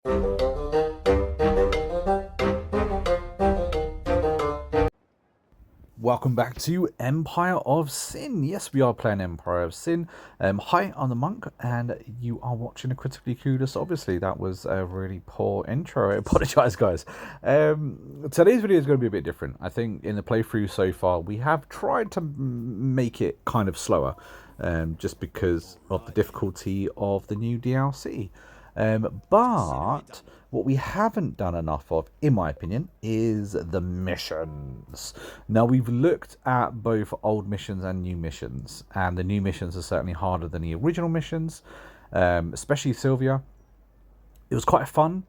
Welcome back to Empire of Sin. Yes, we are playing Empire of Sin. Hi, I'm the Monk, and you are watching a Critically Clueless. Obviously, that was a really poor intro. I apologise, guys. Today's video is going to be a bit different. I think in the playthrough so far, we have tried to make it kind of slower, just because of the difficulty of the new DLC. But what we haven't done enough of, in my opinion, is the missions. Now, we've looked at both old missions and new missions, and the new missions are certainly harder than the original missions, especially Sylvia. It was quite a fun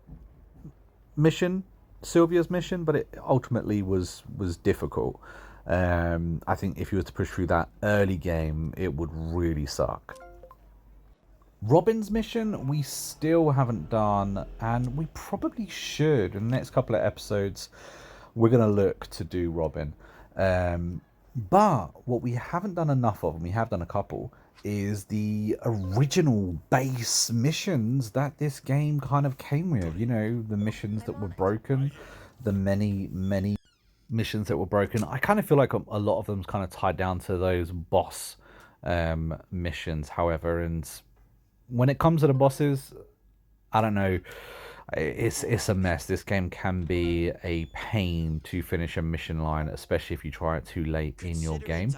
mission, Sylvia's mission, but it ultimately was difficult. I think if you were to push through that early game, it would really suck. Robin's mission we still haven't done, and we probably should. In the next couple of episodes, we're going to look to do Robin. But what we haven't done enough of, and we have done a couple, is the original base missions that this game kind of came with. You know, the missions that were broken, the many missions that were broken. I kind of feel like a lot of them's kind of tied down to those boss missions, however, and when it comes to the bosses, I don't know. It's a mess. This game can be a pain to finish a mission line, especially if you try it too late in your game.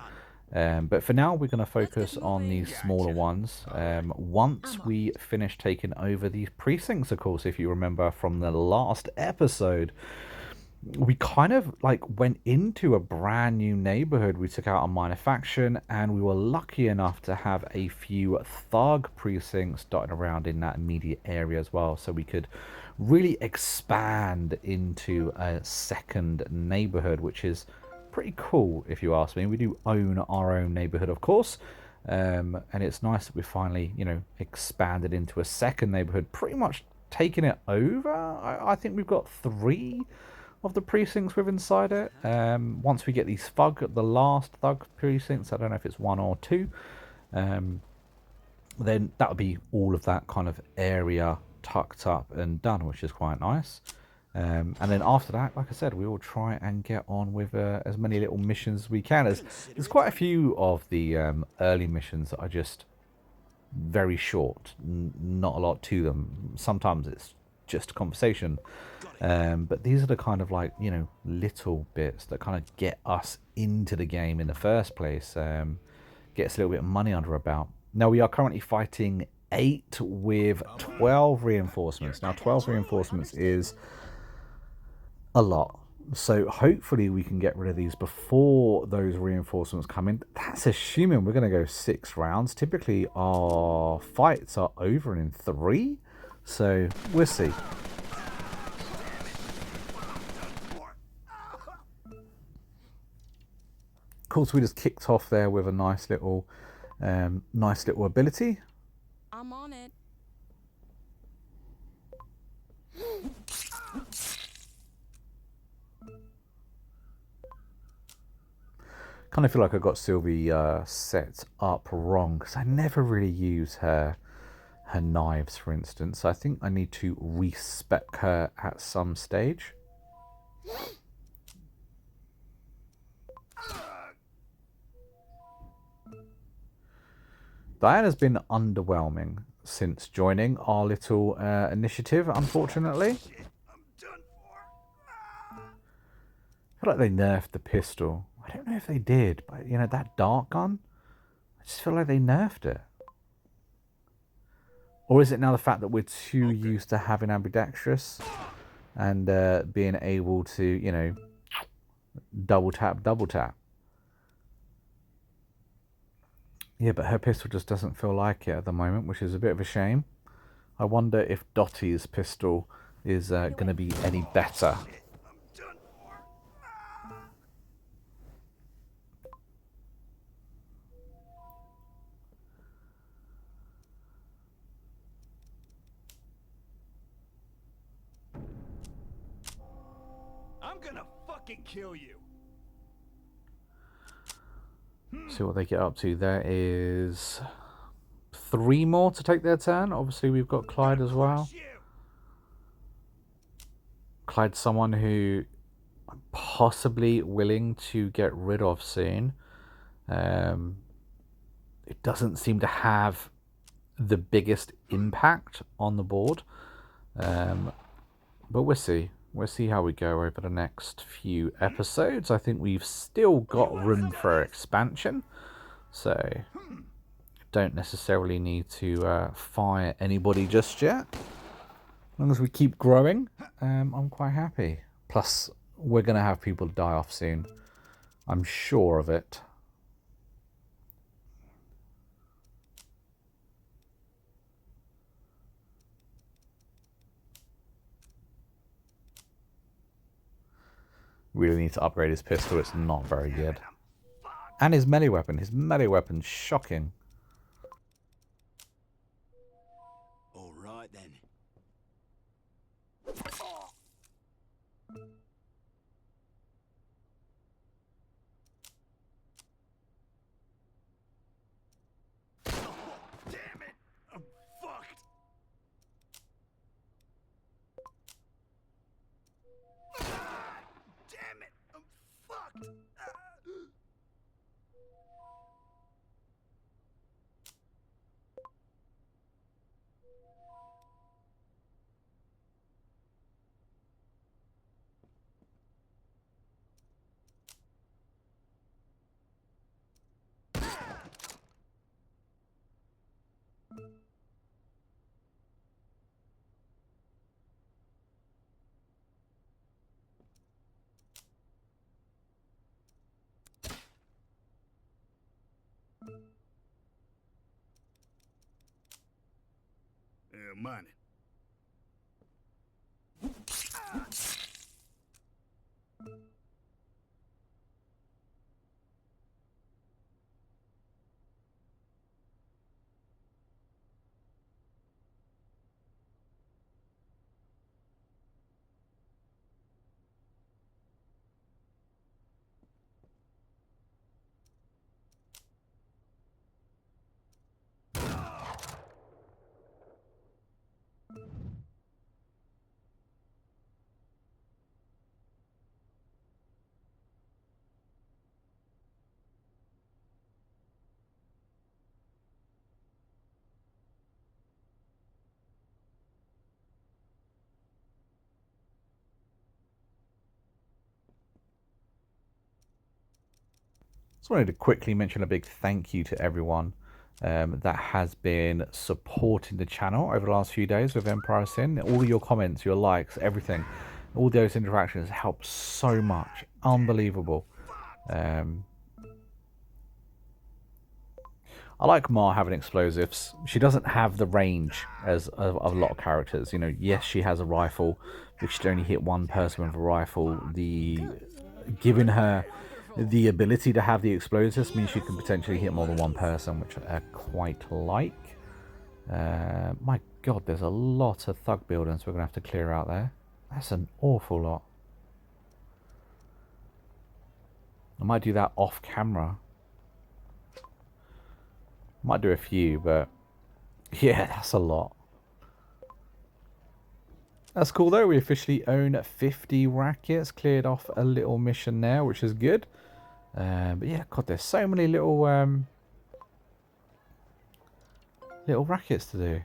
But for now, we're going to focus on these smaller ones. Once we finish taking over these precincts, of course, if you remember from the last episode, we kind of like went into a brand new neighborhood. We took out a minor faction, and we were lucky enough to have a few thug precincts dotted around in that immediate area as well, so we could really expand into a second neighborhood, which is pretty cool if you ask me. We do own our own neighborhood, of course, and it's nice that we finally, you know, expanded into a second neighborhood, pretty much taking it over. I think we've got 3 of the precincts with inside it. Once we get these the last thug precincts, I don't know if it's 1 or 2, then that would be all of that kind of area tucked up and done, which is quite nice. And then after that, like I said, we will try and get on with as many little missions as we can. There's quite a few of the early missions that are just very short, not a lot to them. Sometimes it's just a conversation, but these are the kind of, like, you know, little bits that kind of get us into the game in the first place, get us a little bit of money under our belt. Now, we are currently fighting 8 with 12 reinforcements. Now, 12 reinforcements is a lot, so hopefully we can get rid of these before those reinforcements come in. That's assuming we're going to go 6 rounds. Typically our fights are over in 3, so we'll see. Of course, we just kicked off there with a nice little ability. I'm on it. Kind of feel like I got Sylvie set up wrong, because I never really use her knives, for instance. I think I need to respec her at some stage. Diana's been underwhelming since joining our little initiative, unfortunately. I feel like they nerfed the pistol. I don't know if they did, but, you know, that dart gun, I just feel like they nerfed it. Or is it now the fact that we're too used to having ambidextrous and being able to, you know, double tap? Yeah, but her pistol just doesn't feel like it at the moment, which is a bit of a shame. I wonder if Dottie's pistol is going to be any better. I'm gonna fucking kill you. See what they get up to. There is 3 more to take their turn. Obviously, we've got Clyde as well. look like someone who I'm possibly willing to get rid of soon. It doesn't seem to have the biggest impact on the board. But we'll see. We'll see how we go over the next few episodes. I think we've still got room for expansion. So don't necessarily need to fire anybody just yet. As long as we keep growing, I'm quite happy. Plus, we're going to have people die off soon. I'm sure of it. Really need to upgrade his pistol. It's not very good. And his melee weapon. His melee weapon's shocking. All right then. Damn it! I'm fucked. Damn it! I'm fucked. Money. Just wanted to quickly mention a big thank you to everyone that has been supporting the channel over the last few days with Empire of Sin. All your comments, your likes, everything, all those interactions help so much. Unbelievable. I like Ma having explosives. She doesn't have the range as of a lot of characters. You know, yes, she has a rifle, but she'd only hit one person with a rifle. Giving her the ability to have the explosives means she can potentially hit more than one person, which I quite like. My God, there's a lot of thug buildings we're going to have to clear out there. That's an awful lot. I might do that off camera. Might do a few, but yeah, that's a lot. That's cool though. We officially own 50 rackets. Cleared off a little mission there, which is good. But yeah, God, there's so many little rackets to do.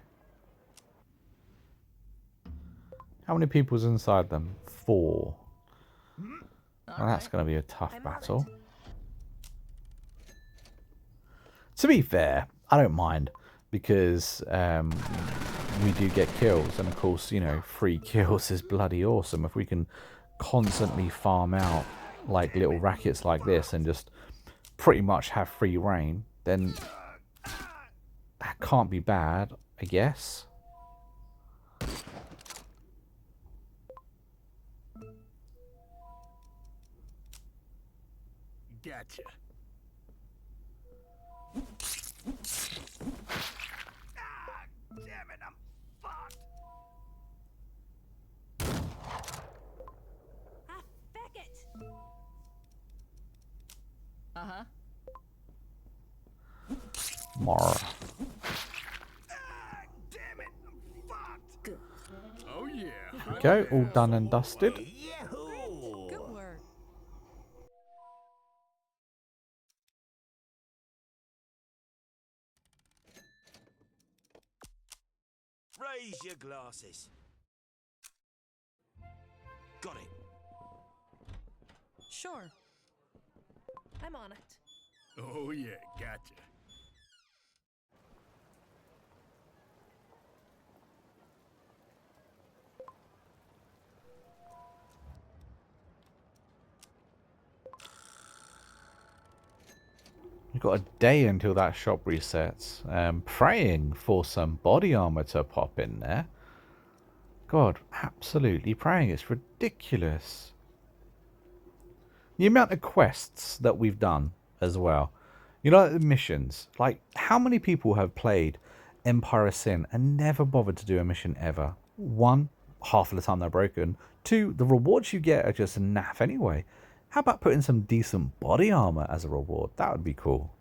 How many people's inside them? 4. Well, that's going to be a tough battle. To be fair, I don't mind because we do get kills, and of course, you know, 3 kills is bloody awesome. If we can constantly farm out like little rackets like this and just pretty much have free reign, then that can't be bad, I guess. Gotcha. Damn it, I'm fucked. Ah, feck it. Mara. Damn it, I'm fucked. Good. Oh yeah. we go, all done and dusted. Good work. Raise your glasses. Got it. Sure. I'm on it. Oh yeah, gotcha. We've got a day until that shop resets. Praying for some body armor to pop in there. God, absolutely praying. It's ridiculous. The amount of quests that we've done as well. You know, the missions. Like, how many people have played Empire of Sin and never bothered to do a mission ever? One, half of the time they're broken. Two, the rewards you get are just naff anyway. How about putting some decent body armor as a reward? That would be cool.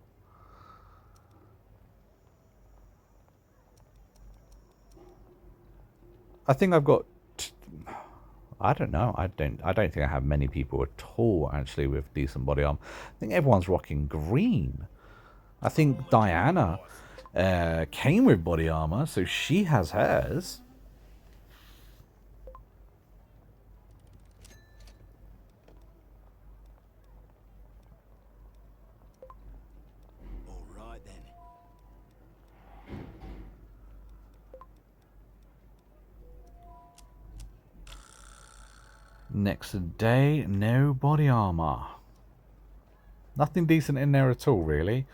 I think I've got... I don't know. I don't think I have many people at all actually with decent body armor. I think everyone's rocking green. I think Diana came with body armor, so she has hers. All right then. Next day, no body armor. Nothing decent in there at all, really.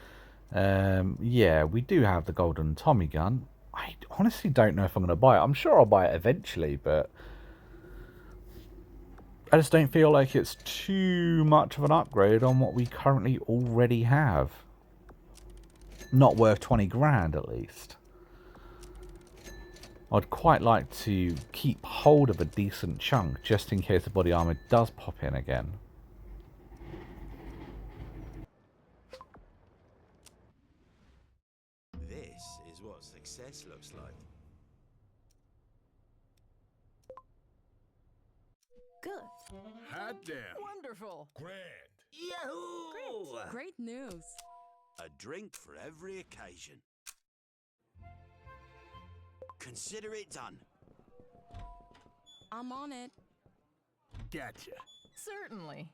Yeah, we do have the golden Tommy gun. I honestly don't know if I'm going to buy it. I'm sure I'll buy it eventually, but I just don't feel like it's too much of an upgrade on what we currently already have. Not worth 20 grand, at least. I'd quite like to keep hold of a decent chunk, just in case the body armor does pop in again. This is what success looks like. Good. Hot damn. Wonderful. Grand. Yahoo! Great news. A drink for every occasion. Consider it done. I'm on it. Gotcha. Certainly.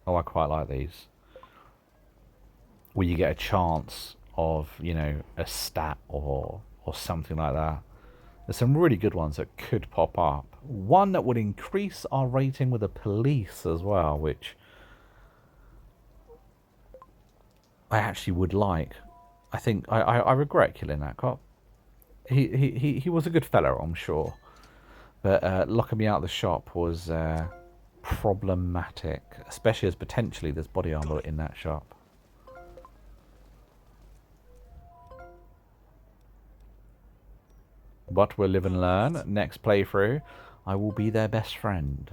Oh, I quite like these. Where you get a chance of, you know, a stat or something like that. There's some really good ones that could pop up. One that would increase our rating with the police as well, which I actually would like. I think I regret killing that cop. He was a good fellow, I'm sure. But locking me out of the shop was problematic, especially as potentially there's body armor in that shop. But we'll live and learn. Next playthrough, I will be their best friend.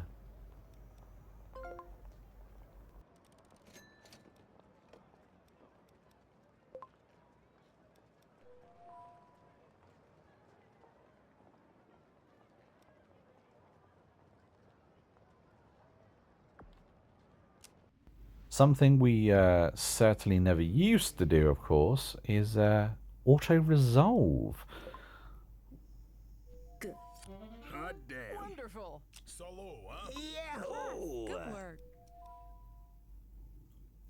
Something we certainly never used to do, of course, is auto-resolve. Good. Hot damn. Wonderful. Solo, huh? Good work.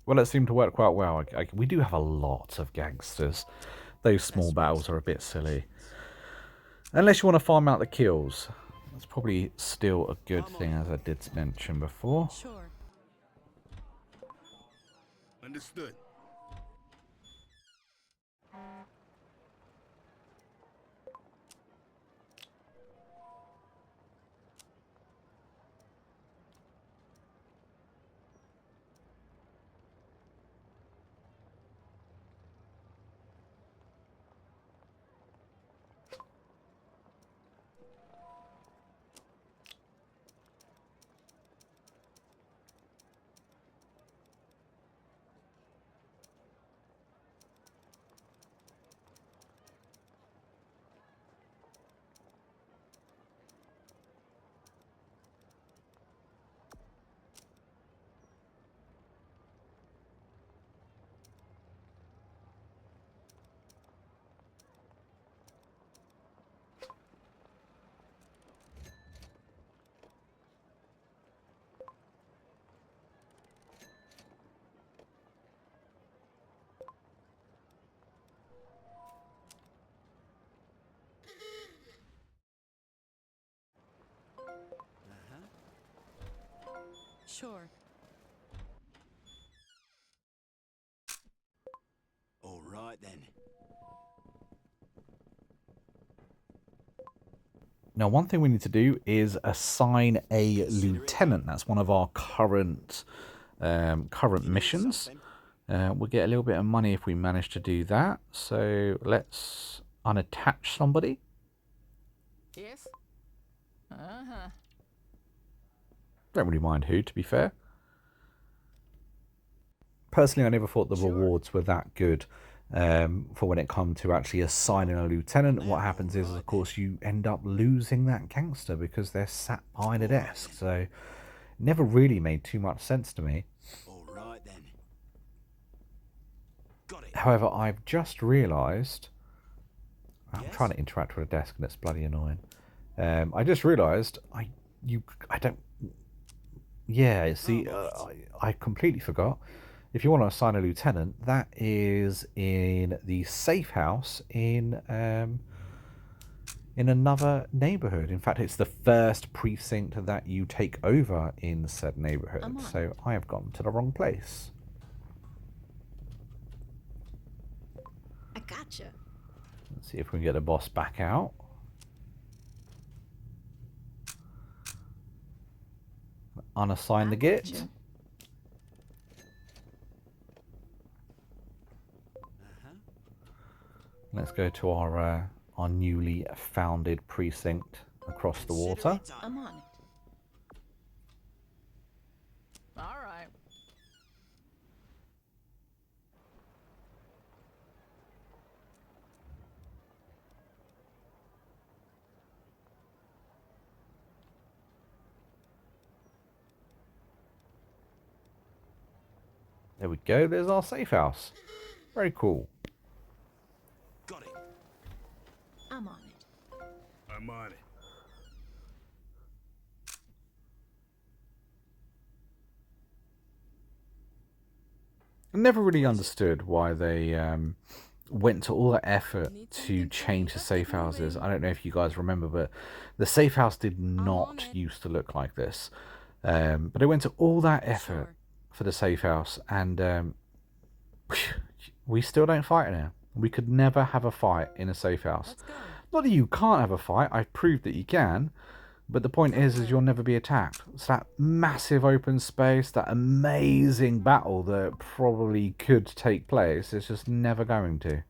Well, it seemed to work quite well. We do have a lot of gangsters. Those small battles are a bit silly. Unless you want to farm out the kills. That's probably still a good thing, as I did mention before. Sure. Understood. Sure. All right then. Now, one thing we need to do is assign a lieutenant. That's one of our current missions. We'll get a little bit of money if we manage to do that. So let's unattach somebody. Yes? Uh-huh. Don't really mind who, to be fair. Personally, I never thought the rewards were that good for when it comes to actually assigning a lieutenant. What happens is, of course, you end up losing that gangster because they're sat behind a desk. So it never really made too much sense to me. All right then. Got it. However, I've just realised... I'm trying to interact with a desk and it's bloody annoying. I just realised I don't... Yeah, see, I completely forgot. If you want to assign a lieutenant, that is in the safe house in another neighbourhood. In fact, it's the first precinct that you take over in said neighbourhood. So I have gone to the wrong place. I gotcha. Let's see if we can get the boss back out. Unassign the git. Let's go to our newly founded precinct across the water. I'm on it. All right. There we go. There's our safe house. Very cool. Got it. I'm on it. I'm on it. I never really understood why they went to all that effort to change the safe houses. I don't know if you guys remember, but the safe house did not used to look like this. But they went to all that effort for the safe house, and we still don't fight now. We could never have a fight in a safe house. Not that you can't have a fight, I've proved that you can, but the point is you'll never be attacked. It's that massive open space, that amazing battle that probably could take place, it's just never going to.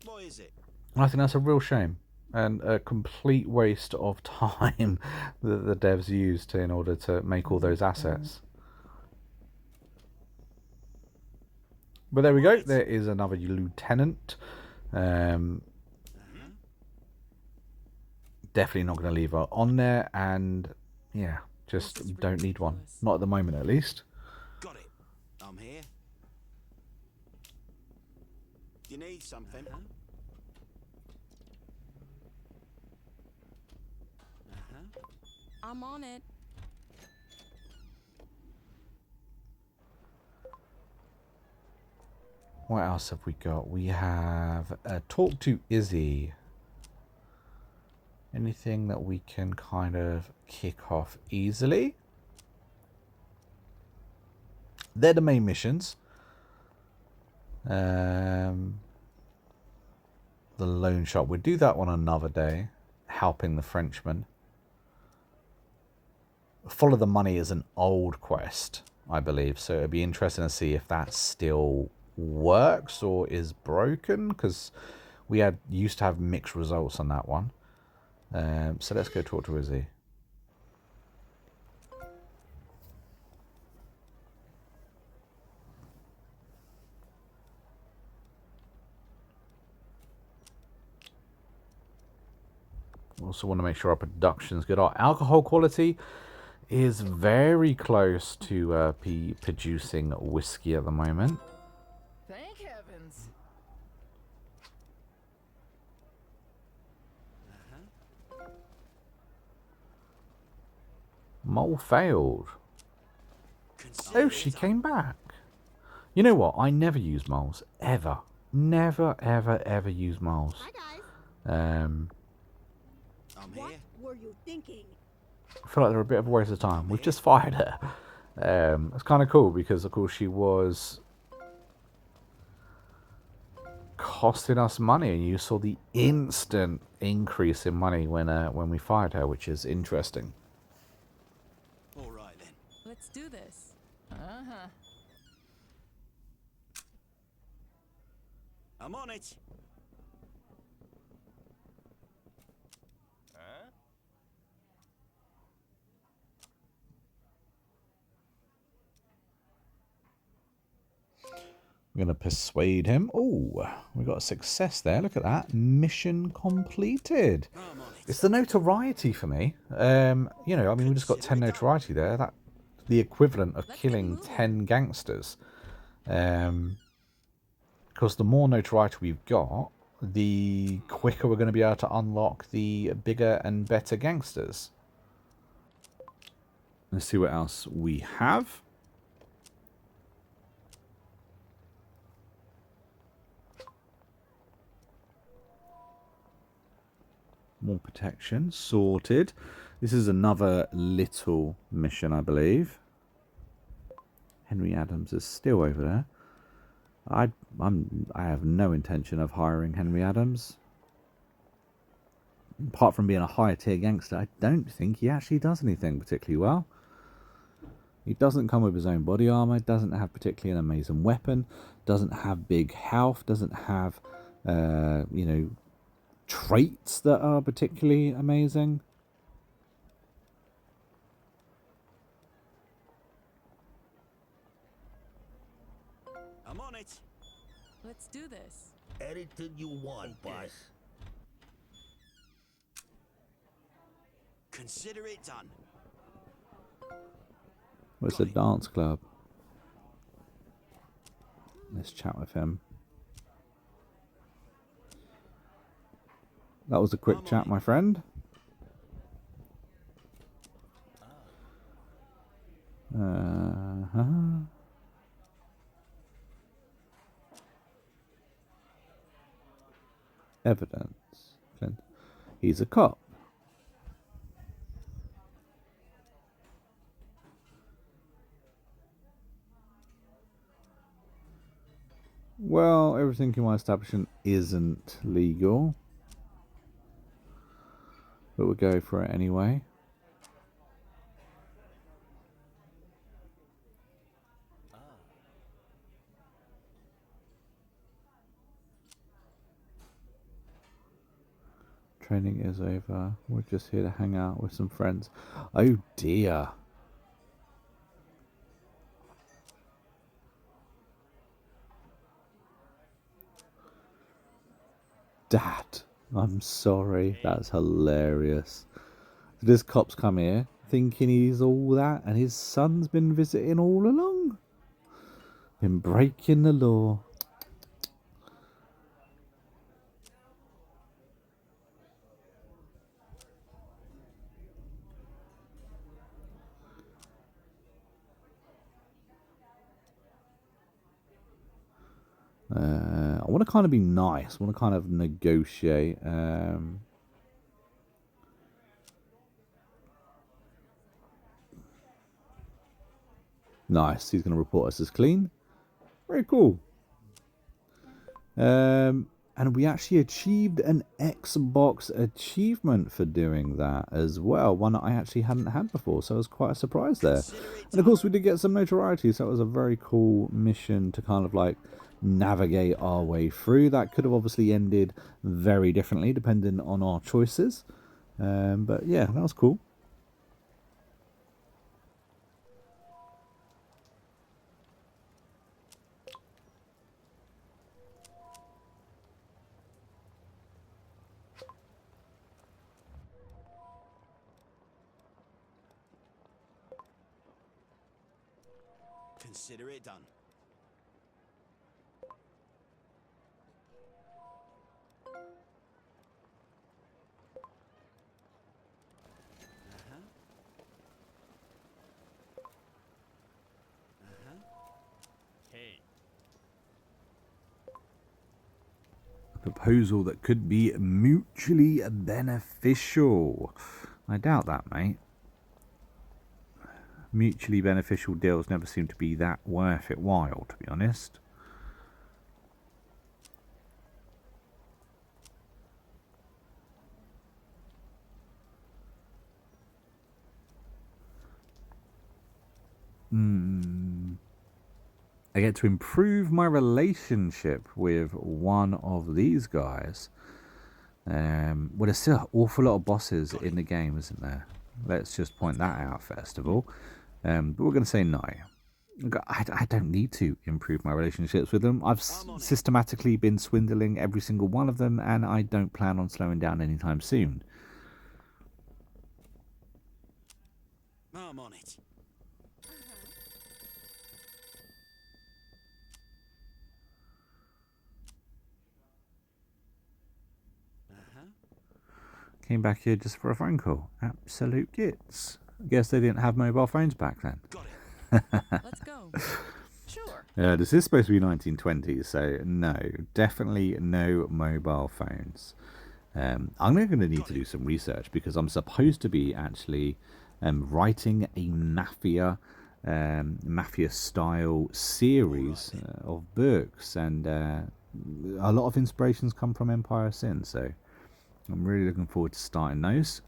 What is it? And I think that's a real shame and a complete waste of time that the devs used in order to make all those assets. But there we go. There is another lieutenant. Definitely not going to leave her on there. And yeah, just don't need one. Not at the moment, at least. Got it. I'm here. You need something? I'm on it. What else have we got? We have talk to Izzy. Anything that we can kind of kick off easily? They're the main missions. The loan shop. We'll do that one another day. Helping the Frenchman. Follow the Money is an old quest, I believe. So it'd be interesting to see if that still works or is broken, because we used to have mixed results on that one. So let's go talk to Izzy. Also want to make sure our production's good. Our alcohol quality is very close to producing whiskey at the moment. Thank heavens. Mole failed. Oh, she came back. You know what? I never use moles. Ever. Never, ever, ever use moles. Hi, guys. I'm What here. were you thinking? I feel like they're a bit of a waste of time. We've just fired her. It's kind of cool because, of course, she was costing us money, and you saw the instant increase in money when we fired her, which is interesting. All right then. Let's do this. Uh-huh. I'm on it. We're going to persuade him. Oh, we got a success there. Look at that. Mission completed. I'm on it. It's the notoriety for me. You know, I mean, we just got 10 notoriety there. That's the equivalent of killing 10 gangsters. Because the more notoriety we've got, the quicker we're going to be able to unlock the bigger and better gangsters. Let's see what else we have. More protection. Sorted. This is another little mission, I believe. Henry Adams is still over there. I have no intention of hiring Henry Adams. Apart from being a higher tier gangster, I don't think he actually does anything particularly well. He doesn't come with his own body armor, doesn't have particularly an amazing weapon, doesn't have big health, doesn't have, you know, traits that are particularly amazing. I'm on it. Let's do this. Anything you want, boss. Consider it done. Where's the dance club? Let's chat with him. That was a quick chat, my friend. Evidence. He's a cop. Well, everything in my establishment isn't legal. But we'll go for it anyway. Training is over. We're just here to hang out with some friends. Oh dear. Dad, I'm sorry. That's hilarious. This cop's come here thinking he's all that, and his son's been visiting all along. Been breaking the law. I want to kind of be nice. I want to kind of negotiate. Nice. He's going to report us as clean. Very cool. And we actually achieved an Xbox achievement for doing that as well. One that I actually hadn't had before, so it was quite a surprise there. And of course, we did get some notoriety, so it was a very cool mission to kind of like navigate our way through. That could have obviously ended very differently depending on our choices. But yeah, that was cool. Consider it done. Proposal that could be mutually beneficial. I doubt that, mate. mutually beneficial deals never seem to be that worth it while, to be honest. I get to improve my relationship with one of these guys. Well, there's still an awful lot of bosses in the game, isn't there? Let's just point that out first of all. But we're going to say no. I don't need to improve my relationships with them. I've systematically been swindling every single one of them, and I don't plan on slowing down anytime soon. I'm on it. Came back here just for a phone call. Absolute gits. I guess they didn't have mobile phones back then. Got it. Let's go. Sure. This is supposed to be 1920s, so no, definitely no mobile phones. I'm going to need to do some research because I'm supposed to be actually writing a mafia style series of books, and a lot of inspirations come from Empire of Sin, so I'm really looking forward to starting those.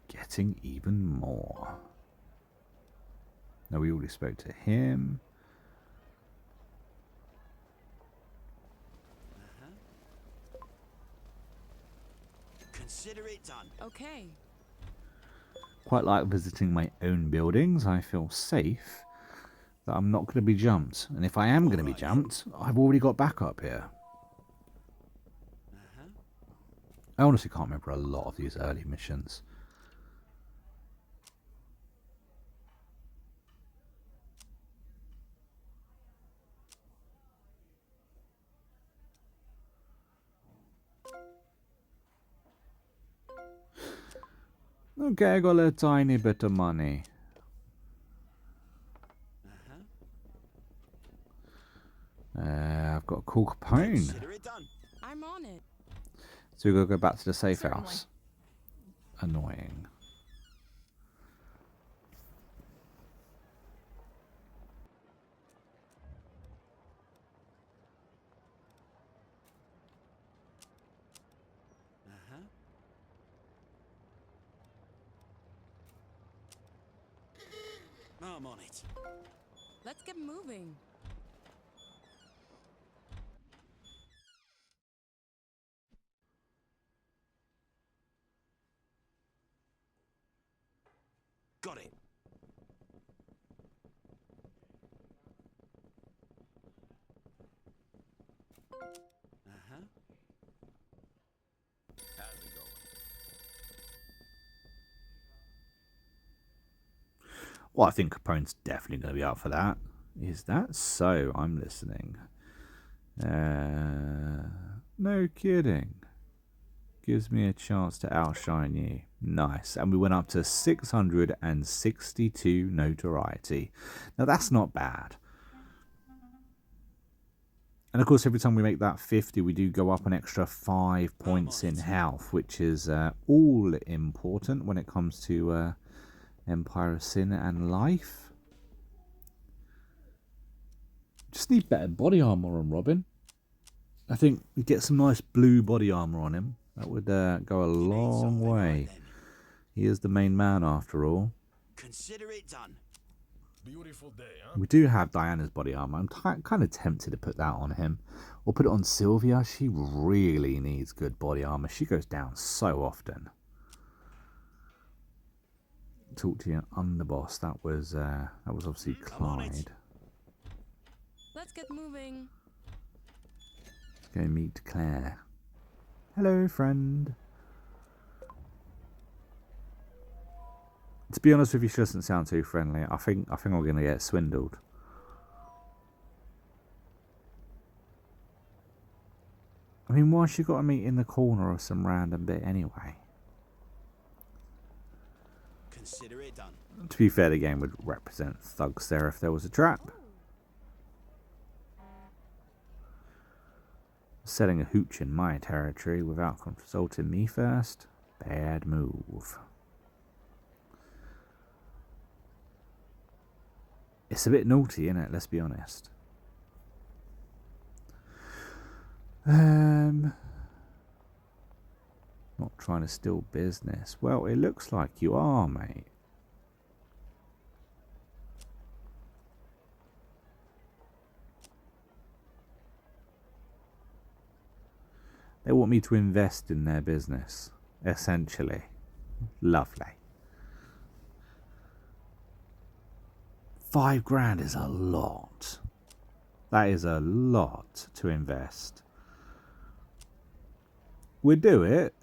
Getting even more. Now, we already spoke to him. Consider it done. Okay. Quite like visiting my own buildings. I feel safe that I'm not going to be jumped. And if I am going to be jumped, I've already got backup here. I honestly can't remember a lot of these early missions. Okay, I got a tiny bit of money. I've got a cool Capone. Consider it done. I'm on it. So we've got to go back to the safe Certainly. house. Annoying. I'm on it. Let's get moving. Got it. Well, I think Capone's definitely going to be up for that. Is that so? I'm listening. No kidding. Gives me a chance to outshine you. Nice. And we went up to 662 notoriety. Now, that's not bad. And of course, every time we make that 50, we do go up an extra 5 points in health, which is all important when it comes to Empire of Sin and life. Just need better body armor on Robin. I think we get some nice blue body armor on him. That would go a long way. He is the main man after all. Consider it done. Beautiful day, huh? We do have Diana's body armor. I'm kind of tempted to put that on him. Or put it on Sylvia. She really needs good body armor. She goes down so often. Talk to your underboss. That was obviously Clyde. Let's get moving. Let's go meet Claire. Hello, friend. To be honest with you, she doesn't sound too friendly. I think we're gonna get swindled. I mean, why she got to meet in the corner of some random bit anyway? Consider it done. To be fair, the game would represent thugs there if there was a trap. Setting a hooch in my territory without consulting me first. Bad move. It's a bit naughty, isn't it? Let's be honest. Not trying to steal business. Well, it looks like you are, mate. They want me to invest in their business, essentially. Lovely. 5 grand is a lot. That is a lot to invest. We'd do it,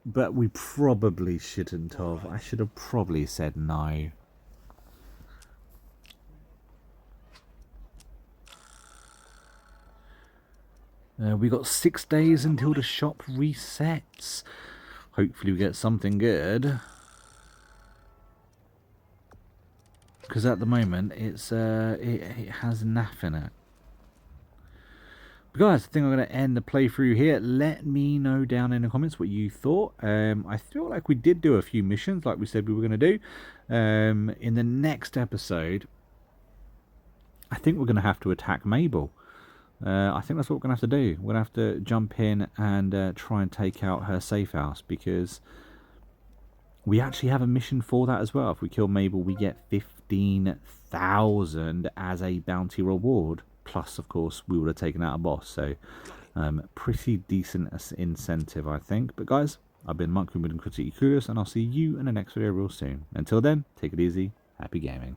but we probably shouldn't have. I should have probably said no. We got 6 days until the shop resets. Hopefully we get something good. Because at the moment it's it has naff in it. But guys, I think I'm going to end the playthrough here. Let me know down in the comments what you thought. I feel like we did do a few missions like we said we were going to do. In the next episode, I think we're going to have to attack Mabel. I think that's what we're going to have to do. We're going to have to jump in and try and take out her safe house, because we actually have a mission for that as well. If we kill Mabel, we get 15,000 as a bounty reward. Plus, of course, we would have taken out a boss. So, pretty decent incentive, I think. But guys, I've been Monk with Critically Curious, and I'll see you in the next video real soon. Until then, take it easy. Happy gaming.